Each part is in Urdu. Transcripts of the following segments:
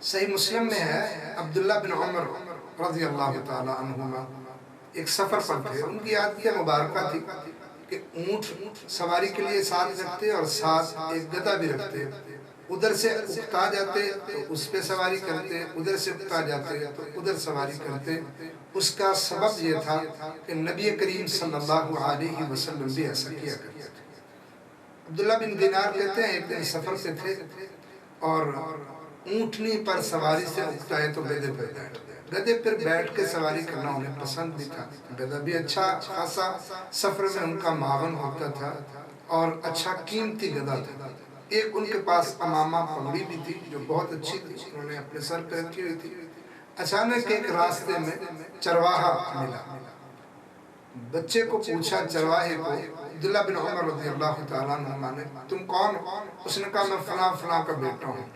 صحیح مسلم میں ہے عبداللہ بن عمر رضی اللہ تعالی عنہما ایک سفر پر تھے. ان کی عادت مبارکہ تھی کہ اونٹ سواری کے لیے ساتھ رکھتے اور ساتھ ایک گدھا بھی رکھتے. ادھر سے اکتا جاتے تو اس پہ سواری کرتے، ادھر سے اکتا جاتے تو ادھر سواری کرتے. اس کا سبب یہ تھا کہ نبی کریم صلی اللہ علیہ وسلم بھی ایسا کیا کرتے تھے. عبداللہ بن دینار کہتے ہیں ایک دن سفر سے تھے اور اونٹنی پر سواری سے اکتائے تو گدھے پر بیٹھ گئے. گدھے پر بیٹھ کے سواری کرنا انہیں پسند بھی تھا. گدھا بھی اچھا خاصا سفر میں ان کا معاون ہوتا تھا اور اچھا قیمتی گدھا تھا. ایک ان کے پاس امامہ پگڑی بھی تھی جو بہت اچھی تھی، انہوں نے اپنے سر پہ رکھی ہوئی تھی. اچانک ایک راستے میں چرواہا ملا. بچے کو پوچھا چرواہے کو، عبداللہ بن عمر رضی اللہ تعالیٰ عنہ نے، تم کون؟ اس نے کہا میں فلاں فلاں کا بیٹا ہوں.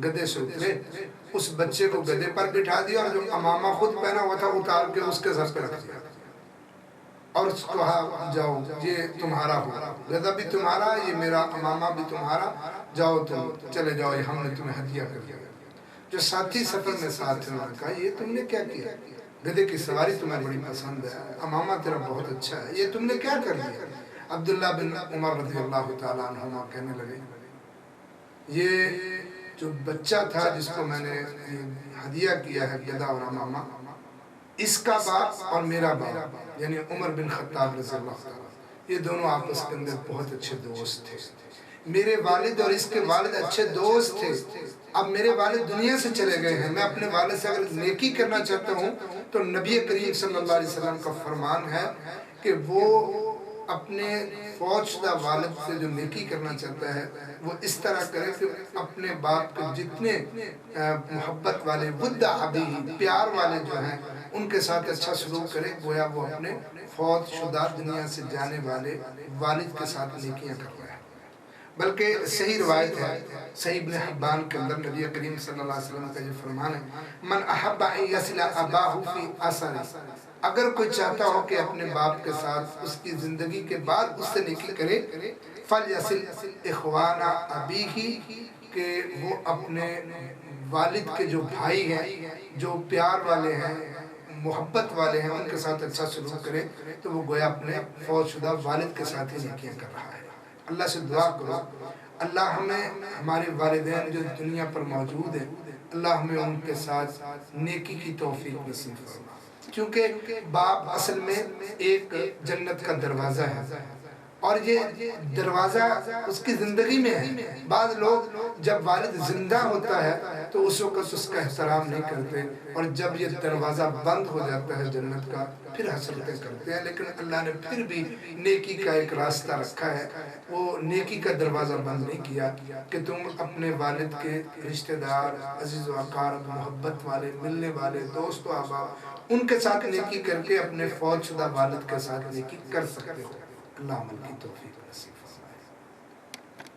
گدھے سے اترے، اس بچے کو گدھے پر بٹھا دیا اور جو امامہ خود پہنا ہوا تھا اتار کے اس کے سر پہ رکھ دیا اور اس کو کہا جاؤ یہ تمہارا ہو، گدھا بھی تمہارا، یہ میرا امامہ بھی تمہارا، جاؤ تم چلے جاؤ، یہ ہم نے تمہیں ہدیہ کر دیا. جو ساتھی سفر میں ساتھ تھے انہوں نے کہا یہ تم نے کیا کیا؟ گدھے کی سواری تمہیں بڑی پسند ہے، امامہ تیرا بہت اچھا ہے، یہ تم نے کیا کر دیا؟ عبداللہ بن عمر رضی اللہ تعالیٰ عنہ کہنے لگے یہ جو بچہ تھا جس کو میں نے ہدیہ کیا ہے گدھا اور امامہ، اس کا باپ اور میرا باپ یعنی عمر بن خطاب رضی اللہ تعالیٰ، یہ دونوں آپس کے اندر بہت اچھے دوست تھے. میرے والد اور اس کے والد اچھے دوست تھے. اب میرے والد دنیا سے چلے گئے ہیں، میں اپنے والد سے اگر نیکی کرنا چاہتا ہوں تو نبی کریم صلی اللہ علیہ وسلم کا فرمان ہے کہ وہ اپنے فوت شدہ والد سے جو نیکی کرنا چاہتا ہے وہ اس طرح کرے کہ اپنے باپ کے جتنے محبت والے ود ابی پیار والے جو ہیں ان کے ساتھ اچھا سلوک کرے، گویا وہ اپنے فوت شدہ دنیا سے جانے والے والد کے ساتھ نیکیاں کر رہا ہے. بلکہ صحیح روایت ہے صحیح ابن حبان کے اندر نبی کریم صلی اللہ علیہ وسلم کا یہ فرمان ہے من احب ان یصل اباہ فی اثر، اگر کوئی چاہتا ہو کہ اپنے باپ کے ساتھ اس کی زندگی کے بعد اس سے نیکی کرے، فلیصل اخوان ابیہ، کہ وہ اپنے والد کے جو بھائی ہیں جو پیار والے ہیں محبت والے ہیں ان کے ساتھ اچھا سلوک کرے، تو وہ گویا اپنے فوت شدہ والد کے ساتھ ہی نیکیاں کر رہا ہے. اللہ سے دعا کرو اللہ ہمیں ہمارے والدین جو دنیا پر موجود ہیں اللہ ہمیں ان کے ساتھ نیکی کی توفیق نصیب فرما، کیونکہ باپ اصل میں ایک جنت کا دروازہ ہے اور یہ دروازہ اس کی زندگی میں ہے. بعض لوگ جب والد زندہ ہوتا ہے تو اس وقت اس کا احترام نہیں کرتے اور جب یہ دروازہ بند ہو جاتا ہے جنت کا پھر حسرتیں کرتے ہیں. لیکن اللہ نے پھر بھی نیکی کا ایک راستہ رکھا ہے، وہ نیکی کا دروازہ بند نہیں کیا کہ تم اپنے والد کے رشتہ دار عزیز و اقارب محبت والے ملنے والے دوست و احباب ان کے ساتھ نیکی کر کے اپنے فوت شدہ والد کے ساتھ نیکی کر سکتے ہو. اللہ عمل کی توفیق نصیب